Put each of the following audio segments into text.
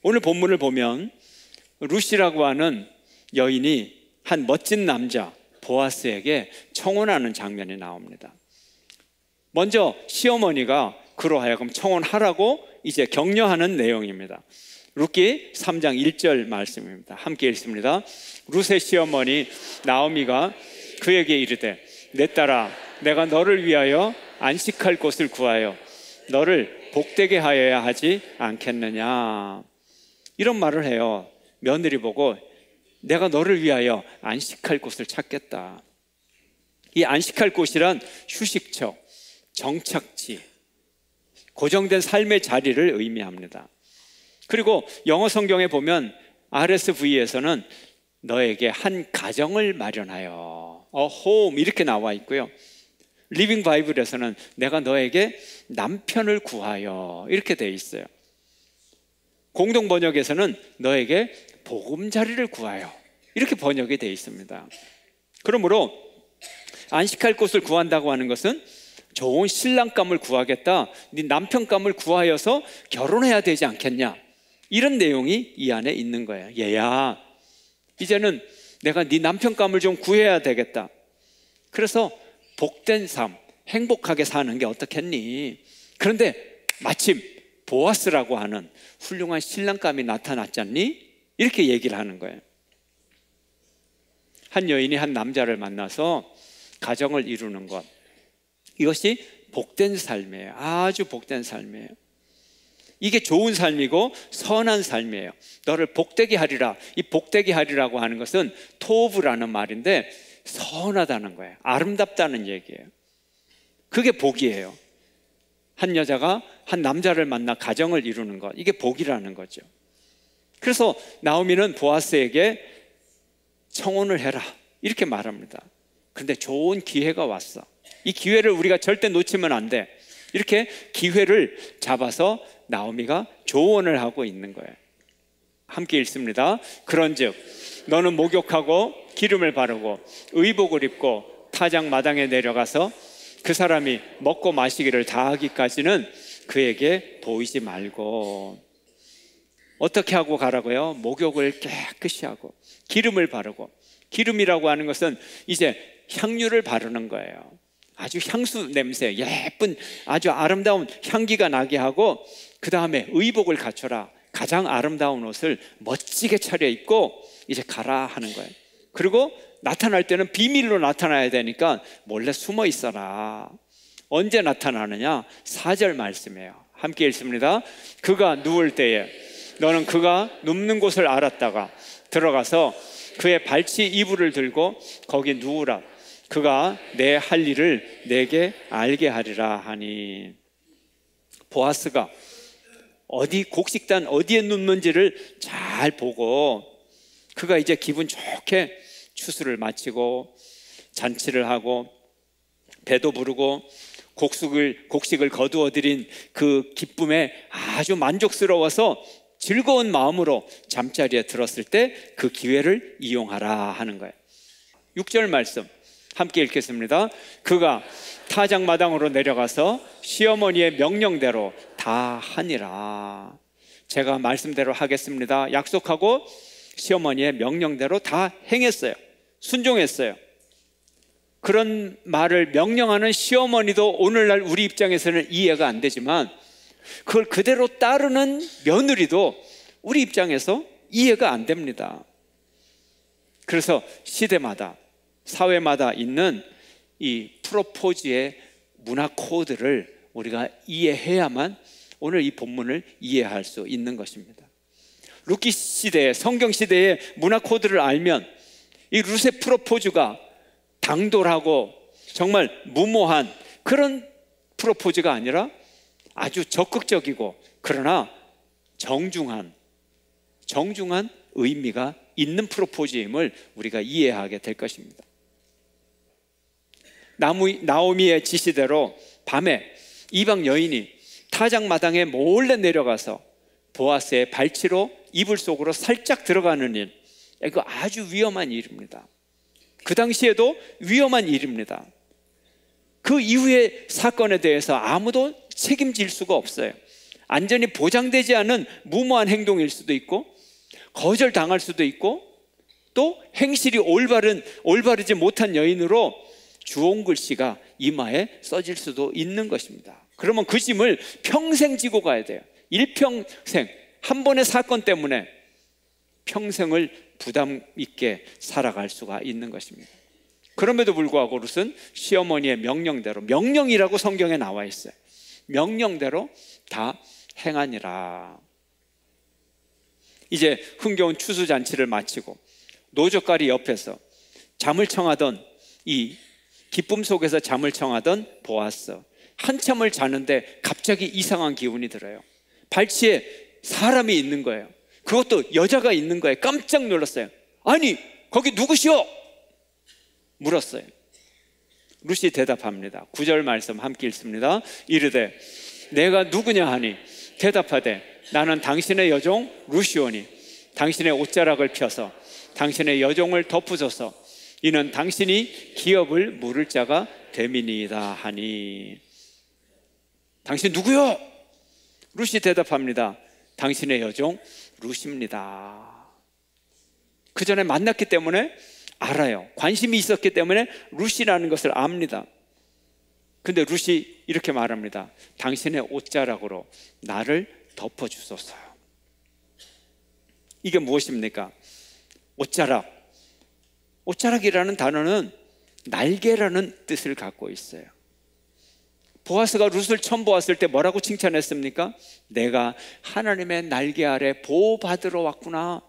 오늘 본문을 보면 룻이라고 하는 여인이 한 멋진 남자 보아스에게 청혼하는 장면이 나옵니다. 먼저 시어머니가 그로 하여금 청혼하라고 이제 격려하는 내용입니다. 룻기 3장 1절 말씀입니다. 함께 읽습니다. 룻의 시어머니 나오미가 그에게 이르되 내 딸아 내가 너를 위하여 안식할 곳을 구하여 너를 복되게 하여야 하지 않겠느냐. 이런 말을 해요. 며느리 보고 내가 너를 위하여 안식할 곳을 찾겠다. 이 안식할 곳이란 휴식처, 정착지, 고정된 삶의 자리를 의미합니다. 그리고 영어 성경에 보면 RSV에서는 너에게 한 가정을 마련하여 a home 이렇게 나와 있고요. 리빙 바이블에서는 내가 너에게 남편을 구하여 이렇게 되어 있어요. 공동 번역에서는 너에게 보금자리를 구하여 이렇게 번역이 되어 있습니다. 그러므로 안식할 곳을 구한다고 하는 것은 좋은 신랑감을 구하겠다, 네 남편감을 구하여서 결혼해야 되지 않겠냐, 이런 내용이 이 안에 있는 거예요. 얘야, 이제는 내가 네 남편감을 좀 구해야 되겠다. 그래서 복된 삶, 행복하게 사는 게 어떻겠니? 그런데 마침 보아스라고 하는 훌륭한 신랑감이 나타났지 않니? 이렇게 얘기를 하는 거예요. 한 여인이 한 남자를 만나서 가정을 이루는 것, 이것이 복된 삶이에요. 아주 복된 삶이에요. 이게 좋은 삶이고 선한 삶이에요. 너를 복되게 하리라. 이 복되게 하리라고 하는 것은 토브라는 말인데 선하다는 거예요. 아름답다는 얘기예요. 그게 복이에요. 한 여자가 한 남자를 만나 가정을 이루는 것, 이게 복이라는 거죠. 그래서 나오미는 보아스에게 청혼을 해라 이렇게 말합니다. 그런데 좋은 기회가 왔어. 이 기회를 우리가 절대 놓치면 안 돼. 이렇게 기회를 잡아서 나오미가 조언을 하고 있는 거예요. 함께 읽습니다. 그런즉 너는 목욕하고 기름을 바르고 의복을 입고 타작 마당에 내려가서 그 사람이 먹고 마시기를 다 하기까지는 그에게 보이지 말고. 어떻게 하고 가라고요? 목욕을 깨끗이 하고 기름을 바르고. 기름이라고 하는 것은 이제 향유를 바르는 거예요. 아주 향수 냄새, 예쁜 아주 아름다운 향기가 나게 하고, 그 다음에 의복을 갖춰라. 가장 아름다운 옷을 멋지게 차려입고 이제 가라 하는 거예요. 그리고 나타날 때는 비밀로 나타나야 되니까 몰래 숨어 있어라. 언제 나타나느냐? 4절 말씀이에요. 함께 읽습니다. 그가 누울 때에 너는 그가 눕는 곳을 알았다가 들어가서 그의 발치 이불을 들고 거기 누우라. 그가 내 할 일을 내게 알게 하리라 하니. 보아스가 어디 곡식단 어디에 눕는지를 잘 보고, 그가 이제 기분 좋게 추수를 마치고 잔치를 하고 배도 부르고 곡식을 거두어 들인 그 기쁨에 아주 만족스러워서 즐거운 마음으로 잠자리에 들었을 때 그 기회를 이용하라 하는 거예요. 6절 말씀 함께 읽겠습니다. 그가 타작마당으로 내려가서 시어머니의 명령대로 다 하니라. 제가 말씀대로 하겠습니다 약속하고 시어머니의 명령대로 다 행했어요. 순종했어요. 그런 말을 명령하는 시어머니도 오늘날 우리 입장에서는 이해가 안 되지만, 그걸 그대로 따르는 며느리도 우리 입장에서 이해가 안 됩니다. 그래서 시대마다 사회마다 있는 이 프로포즈의 문화 코드를 우리가 이해해야만 오늘 이 본문을 이해할 수 있는 것입니다. 룻기 시대의, 성경 시대의 문화 코드를 알면 이 룻의 프로포즈가 당돌하고 정말 무모한 그런 프로포즈가 아니라 아주 적극적이고 그러나 정중한 의미가 있는 프로포즈임을 우리가 이해하게 될 것입니다. 나오미의 지시대로 밤에 이방 여인이 타작마당에 몰래 내려가서 보아스의 발치로 이불 속으로 살짝 들어가는 일, 이거 아주 위험한 일입니다. 그 당시에도 위험한 일입니다. 그 이후의 사건에 대해서 아무도 책임질 수가 없어요. 안전이 보장되지 않은 무모한 행동일 수도 있고, 거절당할 수도 있고, 또 행실이 올바르지 못한 여인으로 주홍 글씨가 이마에 써질 수도 있는 것입니다. 그러면 그 짐을 평생 지고 가야 돼요. 일평생, 한 번의 사건 때문에 평생을 부담 있게 살아갈 수가 있는 것입니다. 그럼에도 불구하고 룻은 시어머니의 명령대로, 명령이라고 성경에 나와 있어요. 명령대로 다 행하니라. 이제 흥겨운 추수잔치를 마치고 노젓가리 옆에서 잠을 청하던, 이 기쁨 속에서 잠을 청하던 보아스, 한참을 자는데 갑자기 이상한 기운이 들어요. 발치에 사람이 있는 거예요. 그것도 여자가 있는 거예요. 깜짝 놀랐어요. 아니, 거기 누구시오? 물었어요. 룻이 대답합니다. 9절 말씀 함께 읽습니다. 이르되 내가 누구냐 하니 대답하되 나는 당신의 여종 룻이오니 당신의 옷자락을 펴서 당신의 여종을 덮으소서. 이는 당신이 기업을 물을 자가 됨이니이다 하니. 당신 누구요? 룻이 대답합니다. 당신의 여종 룻입니다. 그 전에 만났기 때문에 알아요. 관심이 있었기 때문에 룻이라는 것을 압니다. 근데 룻이 이렇게 말합니다. 당신의 옷자락으로 나를 덮어주소서. 이게 무엇입니까? 옷자락. 옷자락이라는 단어는 날개라는 뜻을 갖고 있어요. 보아스가 룻을 처음 보았을 때 뭐라고 칭찬했습니까? 내가 하나님의 날개 아래 보호받으러 왔구나.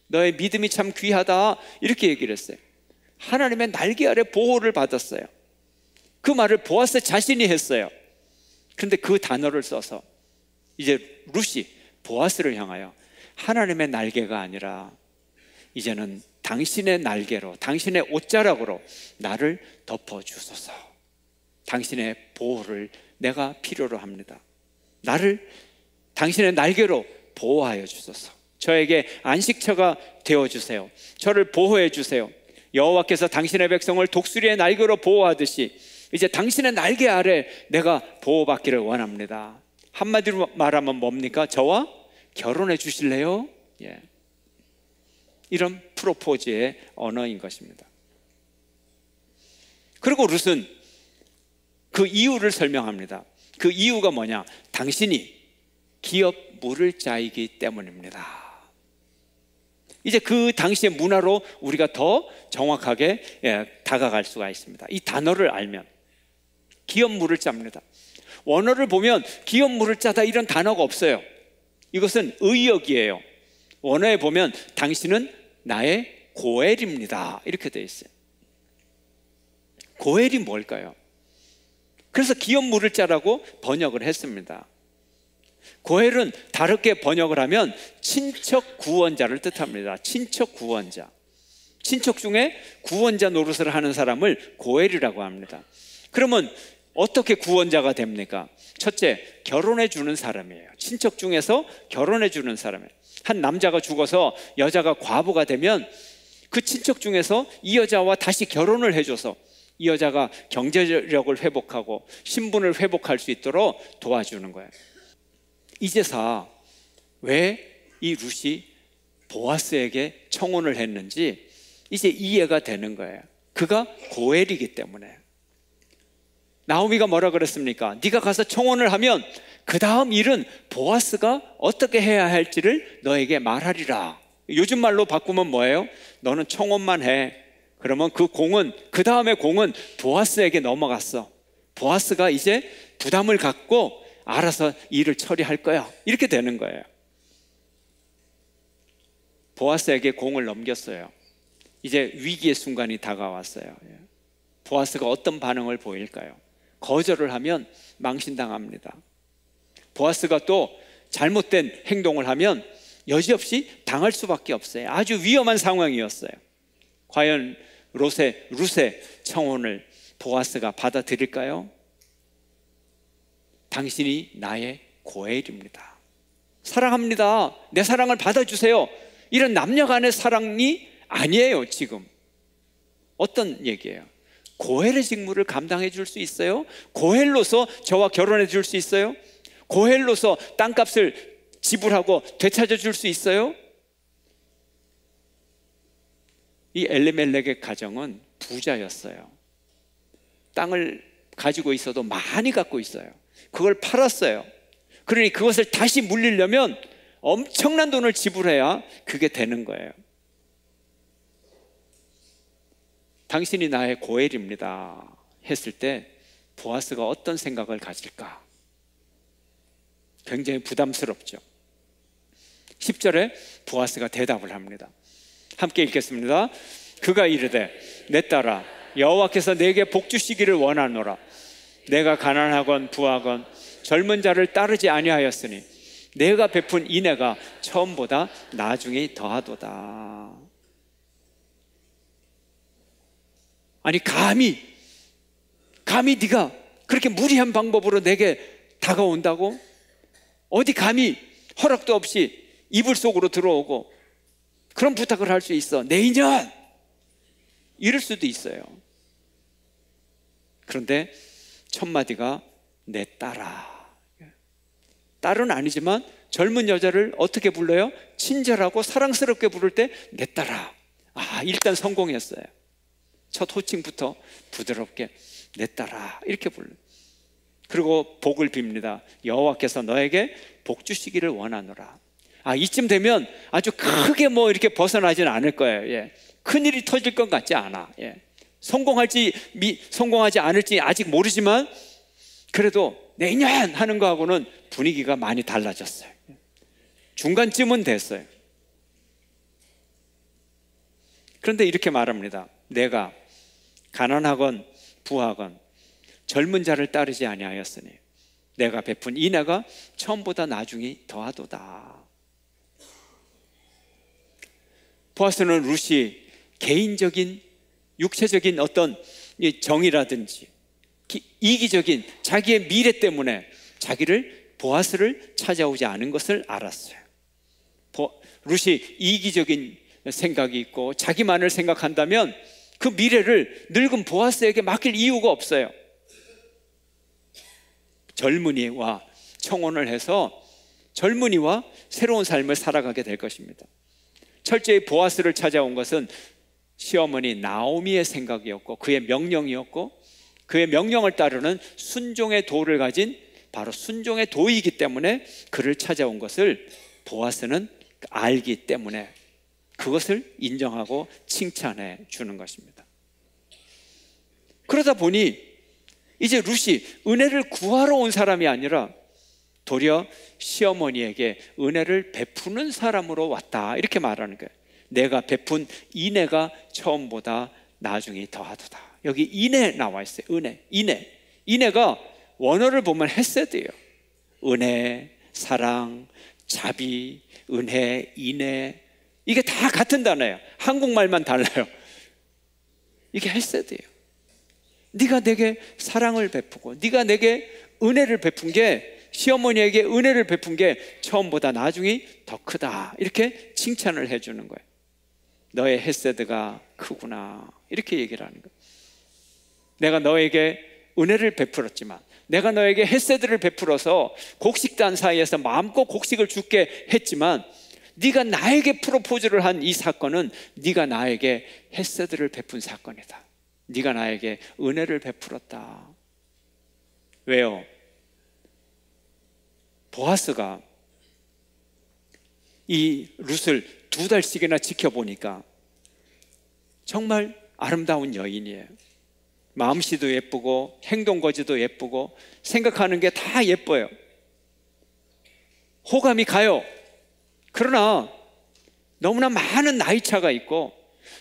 너의 믿음이 참 귀하다. 이렇게 얘기를 했어요. 하나님의 날개 아래 보호를 받았어요. 그 말을 보아스 자신이 했어요. 그런데 그 단어를 써서 이제 룻이 보아스를 향하여 하나님의 날개가 아니라 이제는 당신의 날개로, 당신의 옷자락으로 나를 덮어주소서. 당신의 보호를 내가 필요로 합니다. 나를 당신의 날개로 보호하여 주소서. 저에게 안식처가 되어주세요. 저를 보호해 주세요. 여호와께서 당신의 백성을 독수리의 날개로 보호하듯이 이제 당신의 날개 아래 내가 보호받기를 원합니다. 한마디로 말하면 뭡니까? 저와 결혼해 주실래요? 예. 이런 프로포즈의 언어인 것입니다. 그리고 룻은 그 이유를 설명합니다. 그 이유가 뭐냐? 당신이 기업 물을 자이기 때문입니다. 이제 그 당시의 문화로 우리가 더 정확하게 다가갈 수가 있습니다. 이 단어를 알면 기업 물을 짭니다. 원어를 보면 기업 물을 짜다 이런 단어가 없어요. 이것은 의역이에요. 원어에 보면 당신은 나의 고엘입니다 이렇게 되어 있어요. 고엘이 뭘까요? 그래서 기업 물을 짜라고 번역을 했습니다. 고엘은 다르게 번역을 하면 친척 구원자를 뜻합니다. 친척 구원자. 친척 중에 구원자 노릇을 하는 사람을 고엘이라고 합니다. 그러면 어떻게 구원자가 됩니까? 첫째, 결혼해 주는 사람이에요. 친척 중에서 결혼해 주는 사람이에요. 한 남자가 죽어서 여자가 과부가 되면 그 친척 중에서 이 여자와 다시 결혼을 해줘서 이 여자가 경제력을 회복하고 신분을 회복할 수 있도록 도와주는 거예요. 이제서 왜 이 룻이 보아스에게 청혼을 했는지 이제 이해가 되는 거예요. 그가 고엘이기 때문에. 나오미가 뭐라 그랬습니까? 네가 가서 청혼을 하면 그 다음 일은 보아스가 어떻게 해야 할지를 너에게 말하리라. 요즘 말로 바꾸면 뭐예요? 너는 청혼만 해. 그러면 그 다음에 공은 보아스에게 넘어갔어. 보아스가 이제 부담을 갖고 알아서 일을 처리할 거야. 이렇게 되는 거예요. 보아스에게 공을 넘겼어요. 이제 위기의 순간이 다가왔어요. 보아스가 어떤 반응을 보일까요? 거절을 하면 망신당합니다. 보아스가 또 잘못된 행동을 하면 여지없이 당할 수밖에 없어요. 아주 위험한 상황이었어요. 과연 룻의 청혼을 보아스가 받아들일까요? 당신이 나의 고엘입니다. 사랑합니다. 내 사랑을 받아주세요. 이런 남녀 간의 사랑이 아니에요. 지금 어떤 얘기예요? 고엘의 직무를 감당해 줄 수 있어요? 고엘로서 저와 결혼해 줄 수 있어요? 고헬로서 땅값을 지불하고 되찾아 줄 수 있어요? 이 엘리멜렉의 가정은 부자였어요. 땅을 가지고 있어도 많이 갖고 있어요. 그걸 팔았어요. 그러니 그것을 다시 물리려면 엄청난 돈을 지불해야 그게 되는 거예요. 당신이 나의 고엘입니다 했을 때 보아스가 어떤 생각을 가질까? 굉장히 부담스럽죠. 10절에 보아스가 대답을 합니다. 함께 읽겠습니다. 그가 이르되 내 딸아 여호와께서 내게 복 주시기를 원하노라. 내가 가난하건 부하건 젊은 자를 따르지 아니하였으니 내가 베푼 인애가 처음보다 나중에 더하도다. 아니 감히 네가 그렇게 무리한 방법으로 내게 다가온다고? 어디 감히 허락도 없이 이불 속으로 들어오고 그런 부탁을 할 수 있어? 내 인연! 이럴 수도 있어요. 그런데 첫 마디가 내 딸아. 딸은 아니지만 젊은 여자를 어떻게 불러요? 친절하고 사랑스럽게 부를 때 내 딸아. 일단 성공했어요. 첫 호칭부터 부드럽게 내 딸아 이렇게 불러요. 그리고 복을 빕니다. 여호와께서 너에게 복 주시기를 원하노라. 이쯤 되면 아주 크게 이렇게 벗어나지는 않을 거예요. 큰일이 터질 것 같지 않아. 성공할지 성공하지 않을지 아직 모르지만 그래도 내년 하는 거하고는 분위기가 많이 달라졌어요. 중간쯤은 됐어요. 그런데 이렇게 말합니다. 내가 가난하건 부하건 젊은 자를 따르지 아니하였으니 내가 베푼 인애가 처음보다 나중에 더하도다. 보아스는 룻이 개인적인 육체적인 어떤 정의라든지 이기적인 자기의 미래 때문에 보아스를 찾아오지 않은 것을 알았어요. 룻이 이기적인 생각이 있고 자기만을 생각한다면 그 미래를 늙은 보아스에게 맡길 이유가 없어요. 젊은이와 청혼을 해서 젊은이와 새로운 삶을 살아가게 될 것입니다. 철저히 보아스를 찾아온 것은 시어머니 나오미의 생각이었고 그의 명령이었고 그의 명령을 따르는 순종의 도를 가진 바로 순종의 도이기 때문에 그를 찾아온 것을 보아스는 알기 때문에 그것을 인정하고 칭찬해 주는 것입니다. 그러다 보니 이제 룻이 은혜를 구하러 온 사람이 아니라 도리어 시어머니에게 은혜를 베푸는 사람으로 왔다 이렇게 말하는 거예요. 내가 베푼 인애가 처음보다 나중에 더하도다. 여기 인애 나와 있어요. 인애가 원어를 보면 헤세드예요. 은혜, 사랑, 자비, 은혜, 인애 이게 다 같은 단어예요. 한국말만 달라요. 이게 헤세드예요. 네가 내게 사랑을 베푸고 네가 내게 은혜를 베푼 게 시어머니에게 은혜를 베푼 게 처음보다 나중에 더 크다 이렇게 칭찬을 해주는 거예요. 너의 헤세드가 크구나 이렇게 얘기를 하는 거예요. 내가 너에게 은혜를 베풀었지만 내가 너에게 헤세드를 베풀어서 곡식단 사이에서 마음껏 곡식을 죽게 했지만 네가 나에게 프로포즈를 한 이 사건은 네가 나에게 헤세드를 베푼 사건이다. 네가 나에게 은혜를 베풀었다. 왜요? 보아스가 이 룻을 2달씩이나 지켜보니까 정말 아름다운 여인이에요. 마음씨도 예쁘고 행동거지도 예쁘고 생각하는 게 다 예뻐요. 호감이 가요. 그러나 너무나 많은 나이 차가 있고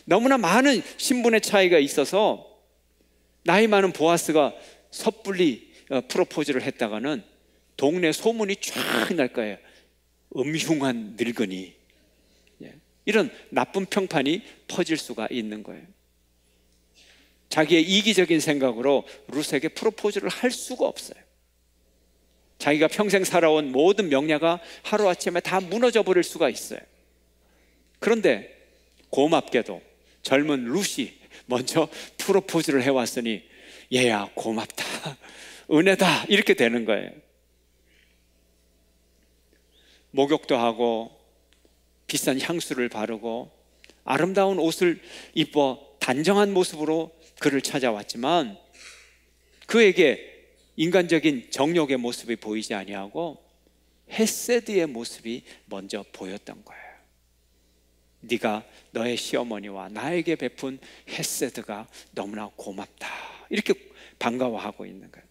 너무나 많은 신분의 차이가 있어서 나이 많은 보아스가 섣불리 프로포즈를 했다가는 동네 소문이 쫙 날 거예요. 음흉한 늙은이. 이런 나쁜 평판이 퍼질 수가 있는 거예요. 자기의 이기적인 생각으로 룻에게 프로포즈를 할 수가 없어요. 자기가 평생 살아온 모든 명예가 하루아침에 다 무너져 버릴 수가 있어요. 그런데 고맙게도 젊은 룻이 먼저 프로포즈를 해왔으니 얘야 고맙다, 은혜다 이렇게 되는 거예요. 목욕도 하고 비싼 향수를 바르고 아름다운 옷을 입어 단정한 모습으로 그를 찾아왔지만 그에게 인간적인 정욕의 모습이 보이지 아니하고 헤세드의 모습이 먼저 보였던 거예요. 네가 너의 시어머니와 나에게 베푼 헤세드가 너무나 고맙다, 이렇게 반가워하고 있는 거예요.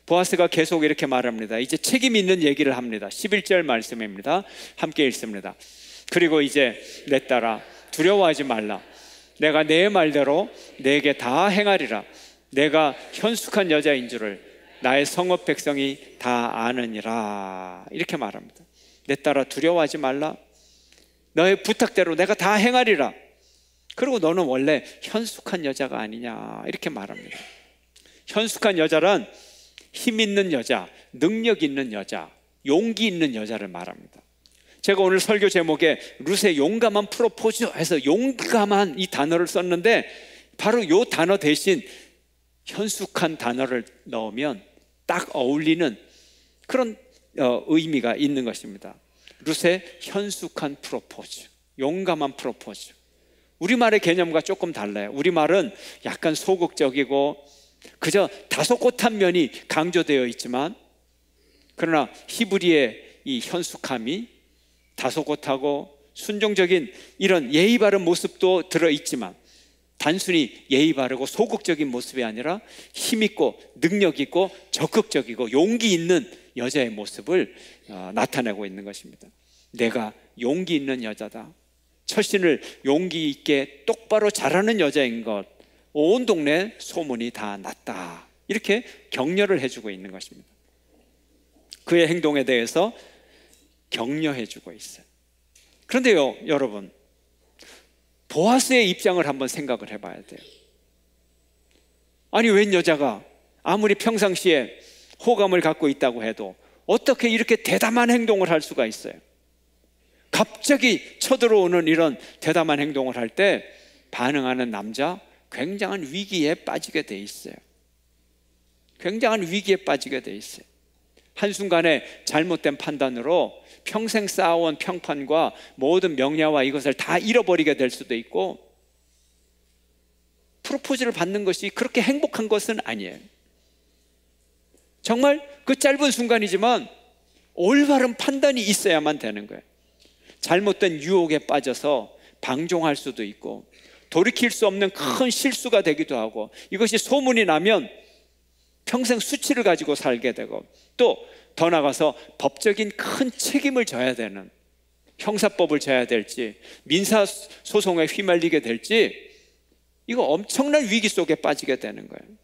보아스가 계속 이렇게 말합니다. 이제 책임 있는 얘기를 합니다. 11절 말씀입니다. 함께 읽습니다. 그리고 이제 내 딸아, 두려워하지 말라. 내가 내 말대로 내게 다 행하리라. 내가 현숙한 여자인 줄을 나의 성읍 백성이 다 아느니라. 이렇게 말합니다. 내 딸아, 두려워하지 말라. 너의 부탁대로 내가 다 행하리라. 그리고 너는 원래 현숙한 여자가 아니냐, 이렇게 말합니다. 현숙한 여자란 힘 있는 여자, 능력 있는 여자, 용기 있는 여자를 말합니다. 제가 오늘 설교 제목에 룻의 용감한 프로포즈 해서 용감한 이 단어를 썼는데, 바로 이 단어 대신 현숙한 단어를 넣으면 딱 어울리는 그런 의미가 있는 것입니다. 룻의 현숙한 프로포즈, 용감한 프로포즈. 우리말의 개념과 조금 달라요. 우리말은 약간 소극적이고 그저 다소곳한 면이 강조되어 있지만, 그러나 히브리의 이 현숙함이 다소곳하고 순종적인 이런 예의 바른 모습도 들어있지만, 단순히 예의 바르고 소극적인 모습이 아니라 힘있고 능력있고 적극적이고 용기 있는 여자의 모습을 나타내고 있는 것입니다. 내가 용기 있는 여자다, 처신을 용기 있게 똑바로 잘하는 여자인 것, 온 동네 소문이 다 났다, 이렇게 격려를 해주고 있는 것입니다. 그의 행동에 대해서 격려해주고 있어요. 그런데요, 여러분, 보아스의 입장을 한번 생각을 해봐야 돼요. 아니, 웬 여자가 아무리 평상시에 호감을 갖고 있다고 해도 어떻게 이렇게 대담한 행동을 할 수가 있어요? 갑자기 쳐들어오는 이런 대담한 행동을 할 때 반응하는 남자, 굉장한 위기에 빠지게 돼 있어요. 굉장한 위기에 빠지게 돼 있어요. 한순간에 잘못된 판단으로 평생 쌓아온 평판과 모든 명예와 이것을 다 잃어버리게 될 수도 있고, 프로포즈를 받는 것이 그렇게 행복한 것은 아니에요. 정말 그 짧은 순간이지만 올바른 판단이 있어야만 되는 거예요. 잘못된 유혹에 빠져서 방종할 수도 있고 돌이킬 수 없는 큰 실수가 되기도 하고, 이것이 소문이 나면 평생 수치를 가지고 살게 되고, 또 더 나가서 법적인 큰 책임을 져야 되는, 형사법을 져야 될지 민사소송에 휘말리게 될지, 이거 엄청난 위기 속에 빠지게 되는 거예요.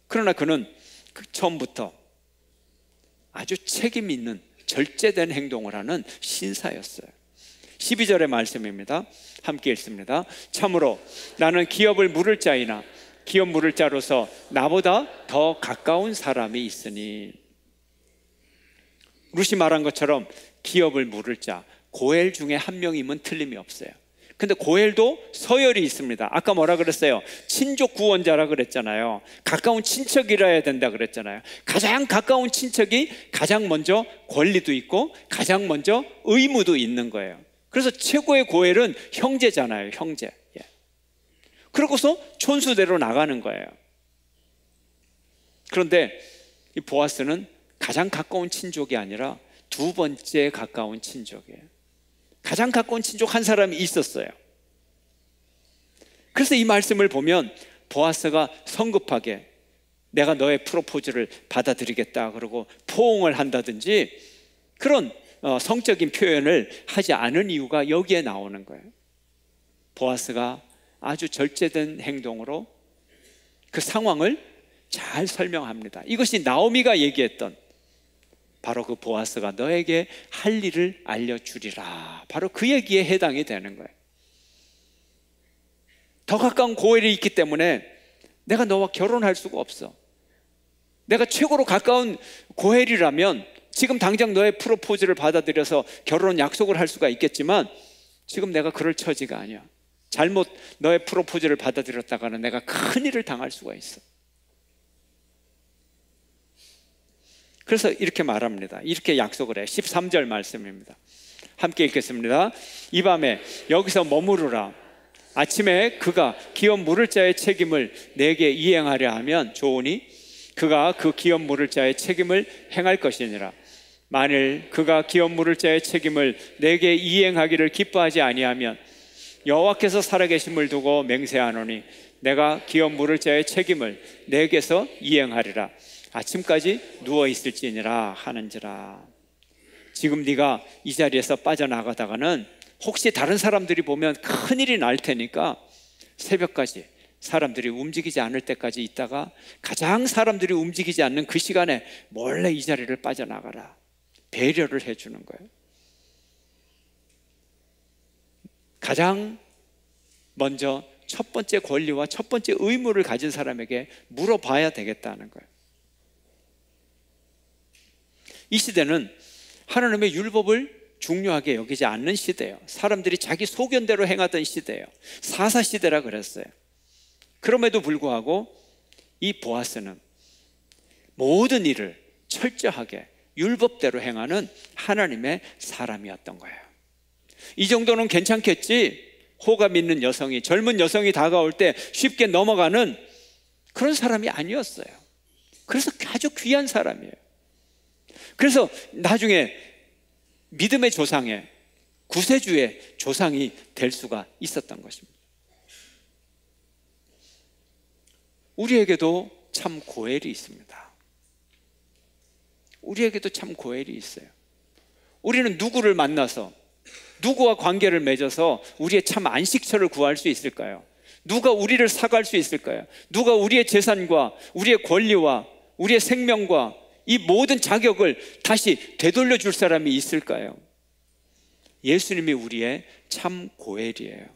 그러나 그는 처음부터 아주 책임 있는 절제된 행동을 하는 신사였어요. 12절의 말씀입니다. 함께 읽습니다. 참으로 나는 기업을 물을 자이나 기업 물을 자로서 나보다 더 가까운 사람이 있으니. 룻이 말한 것처럼 기업을 물을 자, 고엘 중에 한 명이면 틀림이 없어요. 근데 고엘도 서열이 있습니다. 아까 뭐라 그랬어요? 친족 구원자라 그랬잖아요. 가까운 친척이라 해야 된다 그랬잖아요. 가장 가까운 친척이 가장 먼저 권리도 있고 가장 먼저 의무도 있는 거예요. 그래서 최고의 고엘은 형제잖아요. 형제. 그러고서 촌수대로 나가는 거예요. 그런데 이 보아스는 가장 가까운 친족이 아니라 두 번째 가까운 친족이에요. 가장 가까운 친족 한 사람이 있었어요. 그래서 이 말씀을 보면 보아스가 성급하게 내가 너의 프로포즈를 받아들이겠다 그러고 포옹을 한다든지 그런 성적인 표현을 하지 않은 이유가 여기에 나오는 거예요. 보아스가 아주 절제된 행동으로 그 상황을 잘 설명합니다. 이것이 나오미가 얘기했던 바로 그 보아스가 너에게 할 일을 알려주리라, 바로 그 얘기에 해당이 되는 거예요. 더 가까운 고엘이 있기 때문에 내가 너와 결혼할 수가 없어. 내가 최고로 가까운 고엘이라면 지금 당장 너의 프로포즈를 받아들여서 결혼 약속을 할 수가 있겠지만 지금 내가 그럴 처지가 아니야. 잘못 너의 프로포즈를 받아들였다가는 내가 큰일을 당할 수가 있어. 그래서 이렇게 말합니다. 이렇게 약속을 해요. 13절 말씀입니다. 함께 읽겠습니다. 이 밤에 여기서 머무르라. 아침에 그가 기업 물을 자의 책임을 내게 이행하려 하면 좋으니 그가 그 기업 물을 자의 책임을 행할 것이니라. 만일 그가 기업 물을 자의 책임을 내게 이행하기를 기뻐하지 아니하면 여호와께서 살아계심을 두고 맹세하노니 내가 기업 물을 자의 책임을 내게서 이행하리라. 아침까지 누워 있을지니라 하는지라. 지금 네가 이 자리에서 빠져나가다가는 혹시 다른 사람들이 보면 큰일이 날 테니까 새벽까지 사람들이 움직이지 않을 때까지 있다가 가장 사람들이 움직이지 않는 그 시간에 몰래 이 자리를 빠져나가라. 배려를 해주는 거예요. 가장 먼저 첫 번째 권리와 첫 번째 의무를 가진 사람에게 물어봐야 되겠다는 거예요. 이 시대는 하나님의 율법을 중요하게 여기지 않는 시대예요. 사람들이 자기 소견대로 행하던 시대예요. 사사시대라 그랬어요. 그럼에도 불구하고 이 보아스는 모든 일을 철저하게 율법대로 행하는 하나님의 사람이었던 거예요. 이 정도는 괜찮겠지. 호감 있는 여성이, 젊은 여성이 다가올 때 쉽게 넘어가는 그런 사람이 아니었어요. 그래서 아주 귀한 사람이에요. 그래서 나중에 믿음의 조상의 구세주의 조상이 될 수가 있었던 것입니다. 우리에게도 참 고엘이 있습니다. 우리에게도 참 고엘이 있어요. 우리는 누구를 만나서 누구와 관계를 맺어서 우리의 참 안식처를 구할 수 있을까요? 누가 우리를 사갈 수 있을까요? 누가 우리의 재산과 우리의 권리와 우리의 생명과 이 모든 자격을 다시 되돌려 줄 사람이 있을까요? 예수님이 우리의 참 고엘이에요.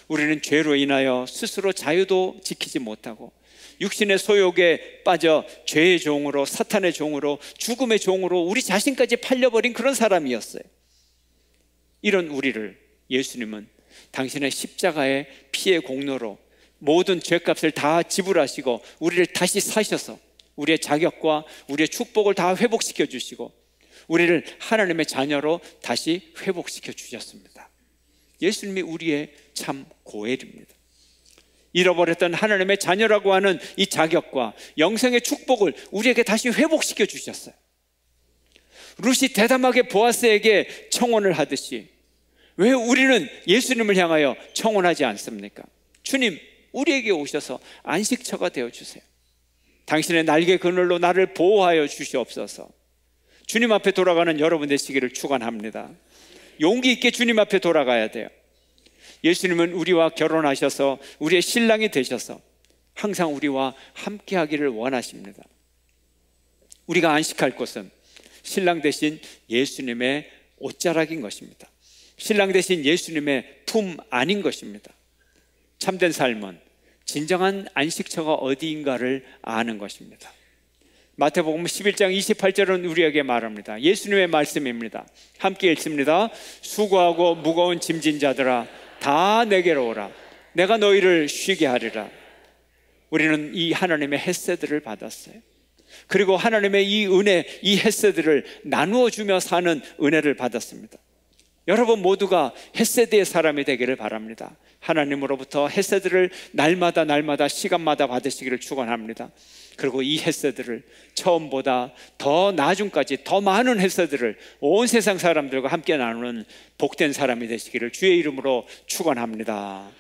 우리는 죄로 인하여 스스로 자유도 지키지 못하고 육신의 소욕에 빠져 죄의 종으로, 사탄의 종으로, 죽음의 종으로 우리 자신까지 팔려버린 그런 사람이었어요. 이런 우리를 예수님은 당신의 십자가의 피의 공로로 모든 죄값을 다 지불하시고 우리를 다시 사셔서 우리의 자격과 우리의 축복을 다 회복시켜 주시고 우리를 하나님의 자녀로 다시 회복시켜 주셨습니다. 예수님이 우리의 참 고엘입니다. 잃어버렸던 하나님의 자녀라고 하는 이 자격과 영생의 축복을 우리에게 다시 회복시켜 주셨어요. 룻이 대담하게 보아스에게 청혼을 하듯이 왜 우리는 예수님을 향하여 청혼하지 않습니까? 주님, 우리에게 오셔서 안식처가 되어주세요. 당신의 날개 그늘로 나를 보호하여 주시옵소서. 주님 앞에 돌아가는 여러분 되시기를 축원합니다. 용기 있게 주님 앞에 돌아가야 돼요. 예수님은 우리와 결혼하셔서 우리의 신랑이 되셔서 항상 우리와 함께 하기를 원하십니다. 우리가 안식할 곳은 신랑 대신 예수님의 옷자락인 것입니다. 신랑 대신 예수님의 품 안인 것입니다. 참된 삶은 진정한 안식처가 어디인가를 아는 것입니다. 마태복음 11장 28절은 우리에게 말합니다. 예수님의 말씀입니다. 함께 읽습니다. 수고하고 무거운 짐진 자들아 다 내게로 오라. 내가 너희를 쉬게 하리라. 우리는 이 하나님의 헤세드를 받았어요. 그리고 하나님의 이 은혜, 이 헤세드를 나누어 주며 사는 은혜를 받았습니다. 여러분 모두가 헤세드의 사람이 되기를 바랍니다. 하나님으로부터 헤세드를 날마다 시간마다 받으시기를 축원합니다. 그리고 이 헤세드를 처음보다 더 나중까지 더 많은 헤세드를 온 세상 사람들과 함께 나누는 복된 사람이 되시기를 주의 이름으로 축원합니다.